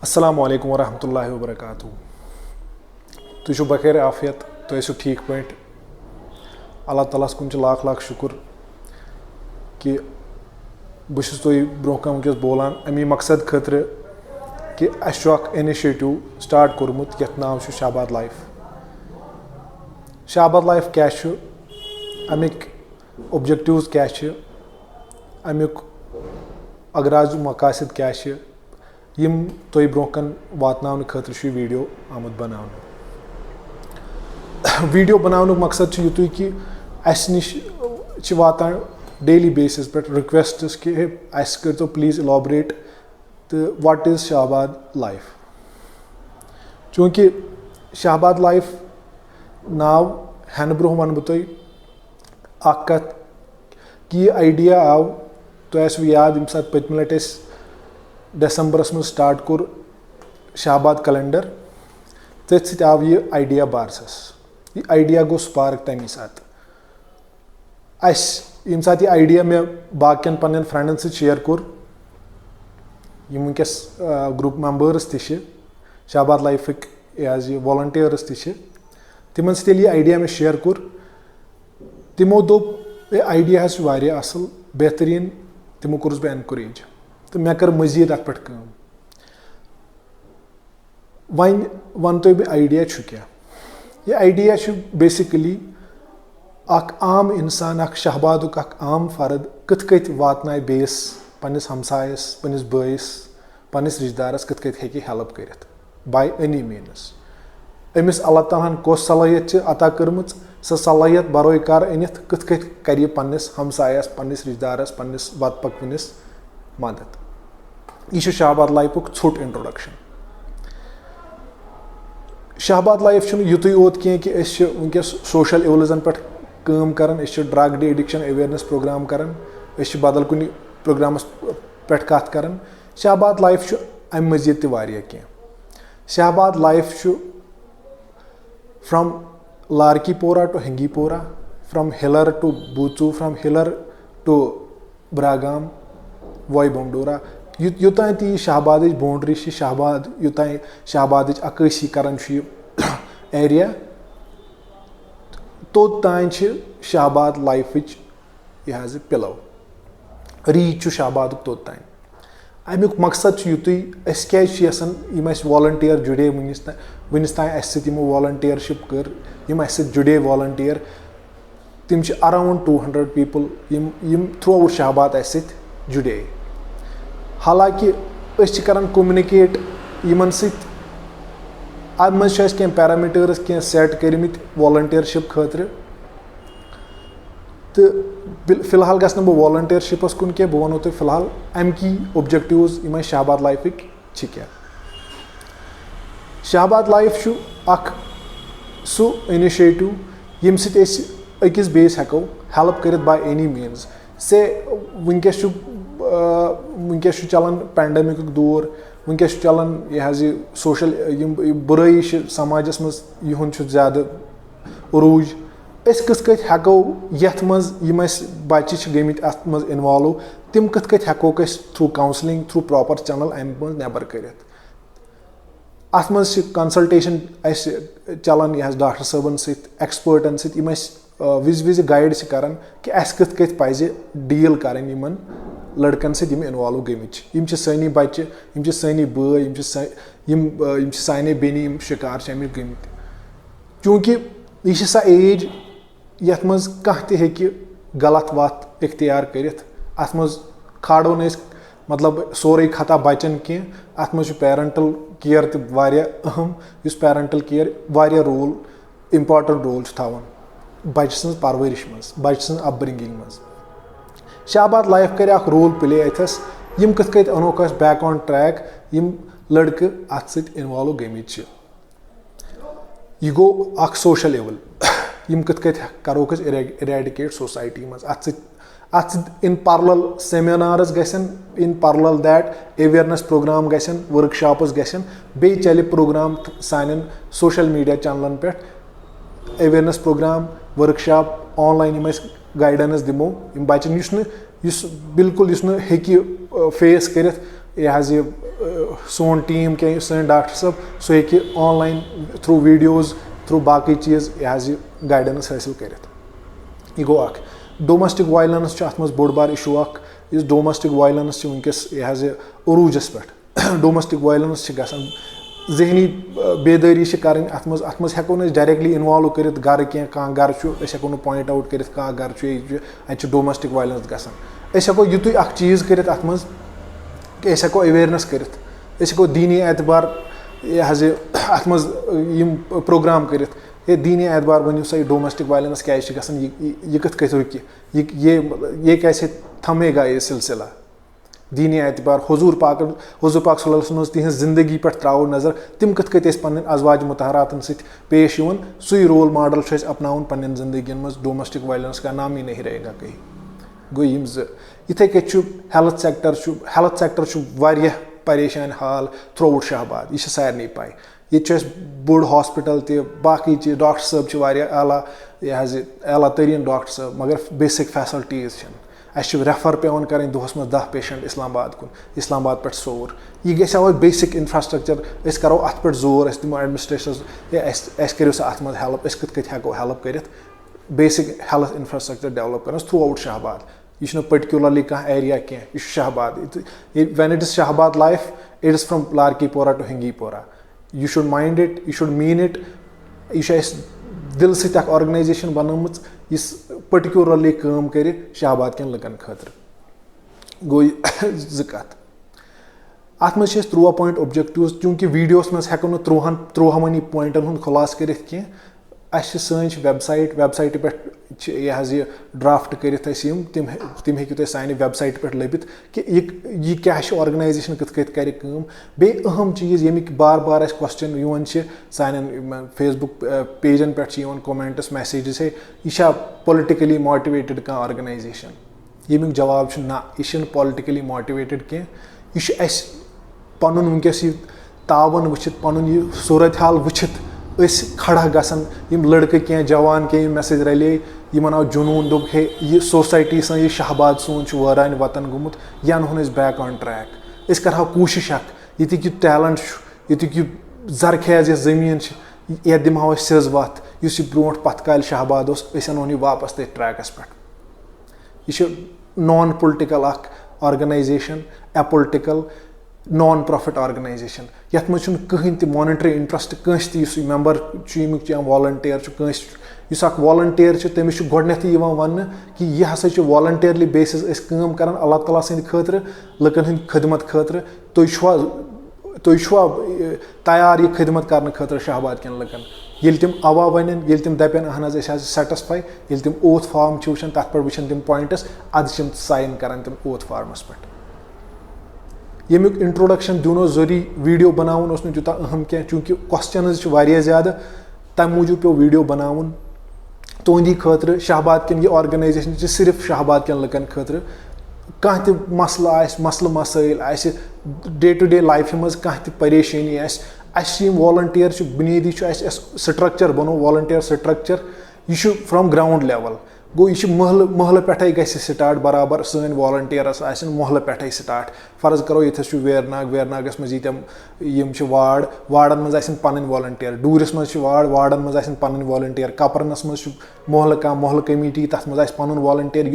अस्सलामु अलैकुम वरहमतुल्लाहि वबरकातुहू। तुझ बखैर आफियत तो ठीक पे अल्लाह ताला कुन लाख लाख शुक्र कि बस ब्रोह कम वस बोलान अमी मकसद खतर कि इनिशिएटिव स्टार्ट कोर्मुत यथ नाव शहाबाद लाइफ। शहाबाद लाइफ क्या अमिक ऑब्जेक्टिव्स क्या अमुक अगराज मकासद क्या यम तुम ब्रोह कन वातन खतर वीडियो आमुत बना। वीडियो बनाने मकसद युतु कि अस निश वातान डेली बेसिस पे रिक्वेस्ट कि अस कर प्लीज इलाबरेट तो व्हाट इज़ शहाबाद लाइफ। चूँकि शहाबाद लाइफ नाव हन ब्रोह वन बह तुक कत कि यह आइडिया आव तो याद यम सात पतम लट दिसंबरस में स्टार्ट कोर शहाबाद कैलेंडर तथ सत आव यह आइडिया बारसस। यह आइडिया गो स्पार्क तमी सात यम सात यह आइडिया मे बाकियन पन्न फ्रेंडन सत शेयर कोर यम वनकस ग्रुप मेंबर्स ति शहाबाद लाइफ एज ये वॉलंटियर्स ति तिमन सत यह आइडिया मे शेयर कोर तिमो दोप ये आइडिया वारिया असल बेहतरीन। तिमो कोर्स बह एनकरेज तो मे कर मजीद अत पे वन वन तो बह आइडिया क्या। यह आइडिया बेसिकली आम इंसान शहाबाद आम फर्द कत कत वातन बेस पन्निस हमसायस पन्निस बइस पन्निस रिश्तेदारस कत कत हेकि हेल्प करित बाय एनी मीनस। अमिस अल्लाह तालाहन कोस सलाहियत अता कर्मच सह सलाहियत बरोकार अनित कत कत कर पन्निस हमसायस पन्निस रिश्तेदारस पन्निस वत पकवनिस मदद। यह शहाबाद लाइफ छोट इंट्रोडक्शन। शहाबाद लाइफ युत योत कि वनकस सोशल एवलजन पे काम करान drug de addiction awareness programme करान बदल कुन प्रोग्रामस पे कत करान। शहाबाद लाइफ अम मजीद तवारिया क्या। Shahabad life from Larkipora to Hangipora, from Hiller to Buchoo, from Hiller to Bragam वॉय बमडोरा युतान ती शहाबाद बाउंड्री शहाबाद युतान शहाबाद अक्सी करान एरिया तोतान शहाबाद लाइफ यह पिलव रीच शहाबाद तोतान। अमुक मकसद युत क्या वॉलंटियर जुड़े वनिस तान यमो वॉलंटियरशिप कर यम जुड़े वॉलंटियर तिम अराउंड 200 पीपल यम थ्रू आउट शहाबाद जुड़े। हालांकि करान कम्युनिकेट यमन सह पैरामीटर्स क्या सेट करमित वॉलंटियरशिप खतर तो फिलहाल गस बह वॉलंटियरशिपस कुन क्या बह वनो तुम फिलहाल अमकी ऑब्जेक्टिव्स यम शहाबाद लाइफ क्या। शहाबाद लाइफ सु इनिशिएटिव यम अकिस बेस हेको हेल्प कर बाय एनी मीन्स से वनकस चलान पैंडमिक दौर वनकस चलान यह सोशल बुराई समाजस मज यह ज्यादा उरूज कत कत हेको यथ मज यम बच्चे गमित अत मज इन्वॉल्व तिम कत कत हेको through counselling through proper channel अम मज नेबर कर अत मज कंसल्टेशन चलान यह डॉक्टर साहबन एक्सपर्टन सम विज विज गाइड करान कि अस कत कत पज डील करें यमन लड़कन सम इन्वॉल्व गमित सानी बच्चे सानी बय साने बेनी शिकार गमित। चूँकि यह सा एज यथ मज कह गलत वत इख्तियार कर अत मज खाड़ो न मतलब सोरे खता बचन की अत मज पेरेंटल केयर तह अहम इस पेरेंटल केयर वारिया रोल इम्पॉर्टेंट रोल थवन बच्चे सज परवरिश मज बच्चे सज अपब्रिंगिंग मज। शहाबाद लाइफ कर रोल प्ले अथस यम कत कत अनोक बैक ऑन ट्रैक यम लड़के अत सत इन्वॉल्व गमित। यह गो अख सोशल लेवल यम कत कत करोक इरेडिकेट सोसाइटी मज अत इन पैरेलल सेमिनार्स गसन in parallel that awareness programme गसन वर्कशॉप्स गसन बे चल प्रोग्राम सान सोशल मीडिया चैनलन पे अवेयरनेस प्रोग्राम वर्कशॉप ऑनलाइन यम गाइडेंस दिमो बच्चन बिल्कुल फेस कर यह हाज ये सोन टीम क्या सन डॉक्टर साहब सो हेकि ऑनलाइन थ्रू वीडियोज थ्रू बाकी चीज़ यह हाज ये गाइडेंस हासिल करित। यह गो अख डोमेस्टिक वायलेंस अत मज बोड़ बार इशू अख इस डोमेस्टिक वायलेंस वनकस यह हाज ये अरूजस पे डोमेस्टिक वायलेंस गसान जहनी बेदारी कर अत मज हेको डायरेक्टली इन्वॉल्व कर गर क्या गर हेको पॉइंट आउट कर गर अत डोमेस्टिक वायलेंस गसान हेको युत अख चीज़ कर अत मज कि हेको अवेयरनेस कर हेको दीनी एतबार यह हाज अत मज प्रोग्राम कर दीनी एतबार वनियो सा डोमेस्टिक वायलेंस क्या गसान यह कत रुक ये कैसे थमेगा ये सिलसिला दीनी एतबार हजूर पाक सल्लल्लाहु अलैहि वसल्लम तिहंज जिंदगी पे त्राव नजर तिम कत पन्न अजवाज मुतहरातन सत पेश सुई रोल मॉडल अपनावन पन्न जिंदगी मज डोमेस्टिक वायलेंस का नाम ही नहीं रहेगा कहीं गो यम इथे कत हेल्थ सेक्टर वारियाह परेशान हाल थ्रू आउट शाहबाद यह सारे पाई ये बोड़ हॉस्पिटल बाकी चीज डॉक्टर साहब वारियाह आला यह आला तरीन डॉक्टर साहब मगर बेसिक फैसिलिटीज रेफर पेवन करें दोहस में 10 पेशेंट इस्लामाबाद पे सोर यह गो बेसिक इंफ्रास्ट्रक्चर करो अत पे जोर दिमो एडमिनिस्ट्रेशन करो सा अत मज हेल्प कत हेको हेल्प कर बेसिक हेल्थ इंफ्रास्ट्रक्चर डेवलप कर थ्रू आउट शाहबाद यह पर्टिकुलरली कह एरिया क्या यह Shahabad when it is Shahabad life it is from Larkipora to Hingipora you should mind it you should mean it यह दिल सत ऑर्गनाइजेशन बनम इस पर्टिकुलरली काम कर शाहबाद के लुकन खतर गो कत अत मज 13 पॉइंट ऑब्जेक्टिव्स चूंकि वीडियोस मज हेको 13 पॉइंटन खुलास कर सन वेबसाइट पे यह ड्राफ्ट कर तिम हेकु सानि वेबसाइट पे लबित कि यह क्या ऑर्गनाइजेशन कत कर बे अहम चीज़ यमिक बार बार क्वेश्चन सान फेसबुक पेजन पे कमेंट्स मैसेजेस है यह पॉलिटिकली मोटिवेटेड कह ऑर्गनाइजेशन यमिक जवाब ना यह पॉलिटिकली मोटिवेटेड कह यह पन वनकस तावन वुचित पन यह सूरत हाल वुचित खड़ा गसन लड़के क्या जवान क्या मैसेज रले यमन आव जुनून दोप हे यह सोसाइटी सन यह शाहबाद सोन वारान वतन गुमुत यह अनहोन बैक ऑन ट्रैक करहा कोशिश ये टैलेंट ये जरखेज यह जमीन यह दिमो सिज वत इस ब्रो पत काल शाहबाद अनहोन यह वापस तथ ट्रैकस पे यह non political organisation apolitical non profit organisation यथ मज कहीं ते मॉनिटरी इंटरेस्ट कंस ते मेंबर या वॉलंटियर वॉलंटियर तमिस गोडनेथी वन कि यह हसा वॉलंटियरली बेसिस काम कर अल्लाह ताला सद खतर लुकन हंद खदमत खतर तुम तैयार यह खदमत करने खतर शाहबाद के लुकन ये तिम अवा वन ये तिम दपन अहन सेटिस्फाई ये तिम ओथ फॉर्म वुचान तथ पे वुचान तिम पॉइंट्स अद साइन कर तिम ओथ फॉर्मस पे यमिक इंट्रोडक्शन दोनों जरी वीडियो बनावन उस यूता अहम क्या चूंकि क्वेश्चन ज़्यादा तम मूजूब पे वीडियो बनावन तुंदी खतर शाहबाद के ऑर्गनाइजेशन सिर्फ शाहबाद के लुकन खतर कह त मसल मसाइल डे टू डे लाइफ मज कह परेशानी वॉलंटियर बुनियादी स्ट्रक्चर बनो वॉलंटियर स्ट्रक्चर यह फ्रॉम ग्राउंड लेवल गो यह महल पे ग स्टार्ट बराबर सन वॉलंटियरस महल पे स्टार्ट फर्ज करो ये वेरनागस मज वार्ड वार्डन मज पन वॉलंटियर डूरिस मज वार्डन मज पन वॉलंटियर कपरनस मज महल महल कमेटी तथ मज पन वॉलंटियर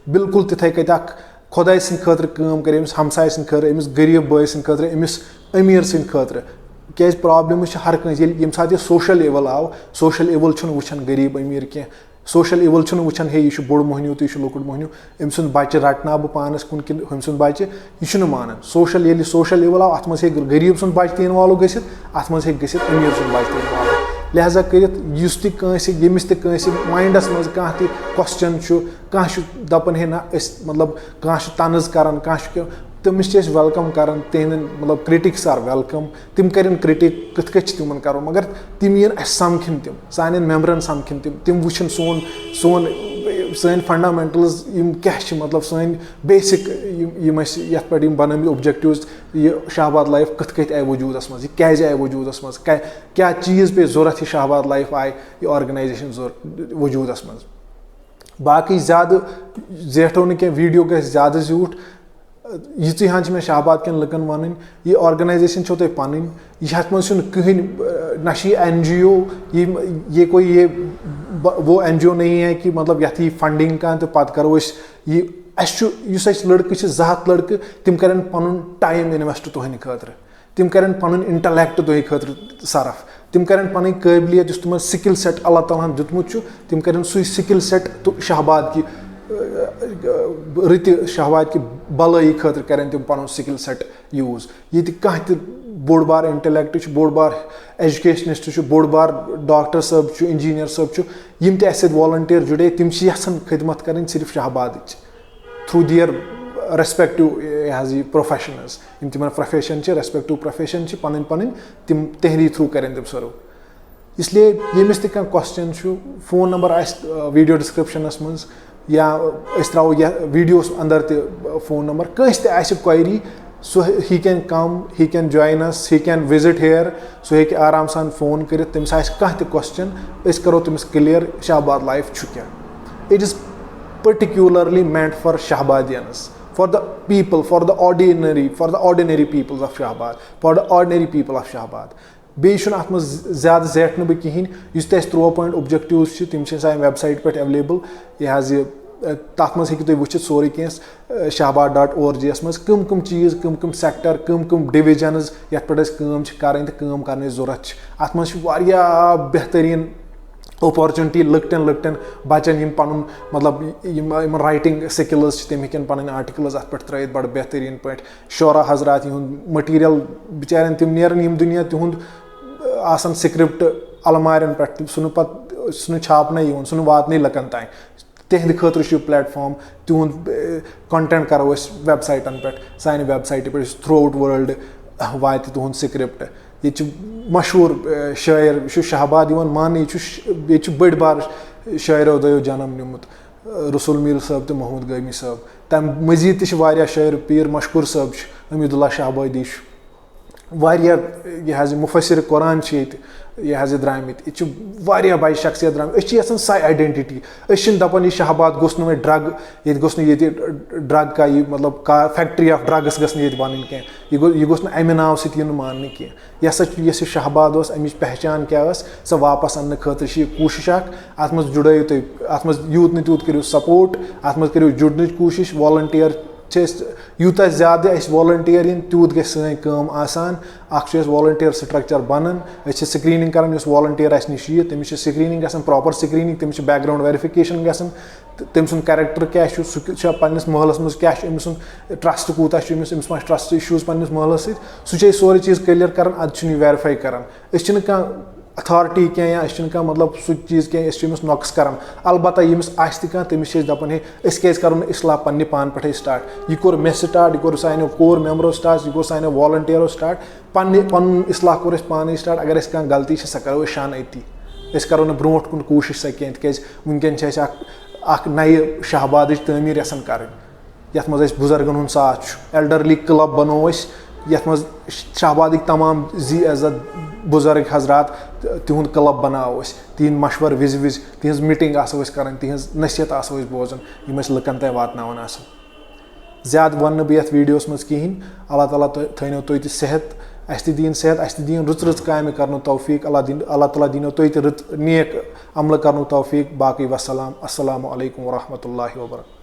बिल्कुल तिथे कत खुदाई सद खतर काम कर हमसाय सद खतर अमिस गरीब बॉय सद खतर अमिस अमीर सद खतर क्या प्रॉब्लम हर कंस ये सात सोशल इवल आव सोशल इवल वुचान गरीब अमीर क्या सोशल इवल वुचान हे यह बोड़ मोहनियो तो यह लुकुट मोहनियो अम सुंद बच्चे रटना बह पानस कुन कि हम सुंद बच्चे यह मानन सोशल इवल आव अत मज गरीब सुंद बच्चे ते इन्वॉल्व गसित अत मज अमीर सुंद बच्चे ते इन्वॉल्व लिहाजा कर यमिस तस माइंडस मज कह क्वेश्चन कह दपन हे ना मतलब कह तनज कर कह तमिस वेलकम कर तिहद मतलब क्रिटिक्स आर वेलकम तिम कर क्रिटिक कथ तिमन करो मगर तिम यन समखन तिम सान मेम्बरन समखन तिम वुचन सन फंडामेंटल्स क्या मतलब सन बेसिक ये पे बन ऑब्जेक्टिव्स यह शाहबाद लाइफ कथ आय वजूदस मज क्या आय वजूदस मज क्या चीज़ पे जरूरत शाहबाद लाइफ आय यह ऑर्गनाइजेशन वजूदस मज बाकी ज़्यादा जेठो न क्या वीडियो ग ज़्यादा ज़्यूठ यीژٕے हन मे शहाबाद कन लुकन वन यह ऑर्गेनाइजेशन छो तुम पन यह कहें ना NGO ये कोई ये वो NGO नहीं है कि मतलब यथ यी फंडिंग कह तो पत करो यह लड़क 200 लड़क तिम करें पन टाइम इन्वेस्ट तुहद खतर तिम करें पन इंटेलेक्ट तुह खतर सरफ तिम करें पन काबिलियत तुम स्किल सेट अल्लाह ताला दितमुत तिम करें सु स्किल सेट तो शहाबाद की रित शहाबाद की भलाई खतर करें तिम पन स्किल सेट यूज ये कह बोड़ बार इंटेलेक्ट बोड़ बार एजुकेशनिस्ट बोड़ बार डॉक्टर साहब इंजीनियर साहब यम वॉलंटियर जुड़े तिम खिदमत करें सिर्फ शहाबाद थ्रू दियर रेस्पेक्टिव यह प्रोफेशनस यम तिमन प्रोफेशन रेस्पेक्टिव प्रोफेशन पन पन तिम तहरी थ्रू करें तिम सर्व इसलिए यमिस तह क्वेश्चन फोन नंबर वीडियो डिस्क्रिप्शनस मज या त्रो वीडियो अंदर फोन नंबर कंस query so he can come he can join us he can visit here so हे आराम सान फोन कर तमिस कह क्वेश्चन करो तमिस क्लियर शहाबाद लाइफ क्या it is particularly meant for Shahabadians, for the people, for the ordinary people of Shahabad, for the ordinary people of Shahabad. Beishun atmas zyada zetnu be kihin yus tes 3 point objectives chi tim chi sain website pet available ye has tatmas hekku tu wuchit sori kens shahabad.org s mas kum cheez kum sector kum divisions yat pet as kaam chi karin te kaam karne zorat atmas wariya behtareen opportunity लकटन बचन यम पन मतलब writing skills तम हेकन पन articles अत पे त्रत बड़ बेहतरीन पे शोरा हजरात मटीरियल बिचारन तम नेरन यम दुनिया तिहुंद आसान स्क्रिप्ट अलमारन पे सह छापन सह वातन लकन तान तिहद खतर प्लेटफॉर्म तिहुंद कंटेंट करो वेबसाइटन पे सान वेबसाइट पे थ्रू आउट वर्ल्ड वात तुहुंद स्क्रिप्ट ये मशहूर शायर शहाबाद मान ये बड़ बार शायरों दो जन्म निमुत रसूल मीर साहब तो मोहम्मद गमी साहब तम मजीद शायर पीर मशहूर साहब हमीदुल्लाह शहाबादी यह मुफसर कुरान यह द्रामित यह बज शख्सियत द्रामित सा आइडेंटिटी दपान यह शहाबाद गोस नु ड्रग ये गोस ड्रग का ये मतलब फैक्ट्री ऑफ ड्रग्स गई बन यह गोस अमे नाव सत मान कह यह शहाबाद अमिच पहचान क्या सो वापस अन्न खतर कोशिश अत मज जुड़ो तुम अत मज यूत न तूत करो सपोर्ट अत मज करो जुड़न कोशिश वॉलंटियर यूत ज्यादा वॉलंटियर तूत गम आसान वॉलंटियर स्ट्रक्चर बनान स्क्रीनिंग कर वॉलंटियर नश तमिस स्क्रीनिंग प्रॉपर स्क्रीनिंग तमिस बैकग्राउंड वेरिफिकेशन तम सुन कैरेक्टर क्या सह पन्निस महलस मज क्या ट्रस्ट कूता अमिस मा ट्रस्ट इशूज पन्निस महलस सह सोरे चीज़ क्लियर कर अद वेरीफाई कर अथॉरिटी क्या मतलब सह चीज़ क्या नक्स कर अलबत्ता यमिस तमिस दपान हे करो इसलाह पन्ने पान पे स्टार्ट यह कोर मे स्टार्ट यह कोर सानो कोर मेम्बरों स्टार्ट यह कोर सानो वॉलंटियरों स्टार्ट पन इसलाह कोर पान स्टार्ट अगर कह गलती सह करो शान अती करो ब्रोट कुन कोशिश सह कह वनकन नए शहाबाद तमीर यसान कर यथ मज बुजुर्गन हुंद साथ एल्डरली क्लब बनो यथ मज शहाबाद तमाम जी इज्जत बुजुर्ग हजरात तिहुंद क्लब बनाओ तिहद मशवर विज तिहज मीटिंग कर तिहज नसीहत बोजन यम लुकन तक वातनावन ज्यादा वन बह ये वीडियोस मज कहें अल्लाह ताला थो तुह सेहत दीन सेहत दीन रुच काम कर तौफीक अल्लाह ताला दीनो तुह रुत नेक अमल कर तौफीक बाकी वसलाम अस्सलामु अलैकुम वरहमतुल्लाहि वबरकातुहू।